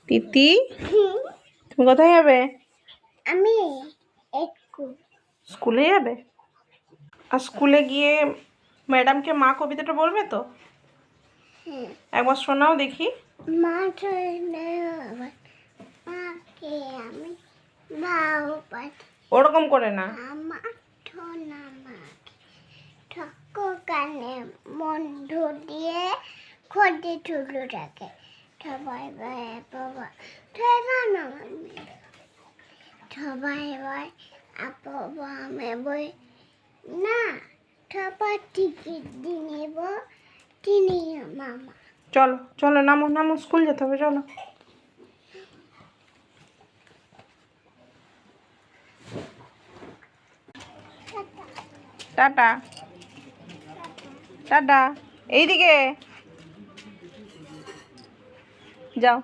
তিতি তুমি কোথায় যাবে? আমি একটু স্কুলে যাবে? আর স্কুলে গিয়ে ম্যাডামকে মা কবিতাটা বলবে তো? একবার শোনাও দেখি। মাকে আমি ওরকম করে না। আমার ঠোনা মাকে ঠক্কর কানে বন্ধু দিয়ে খোঁজে চুলো রাখে সবাই ভাই বাবা সবাই ভাই বাবা আমি বই না সবার টিকিট দিয়ে নেব তিনি মামা। চলো চলো, নামো নামো, স্কুল যেতে হবে, চলো। টাটা টাটা, এইদিকে যাও।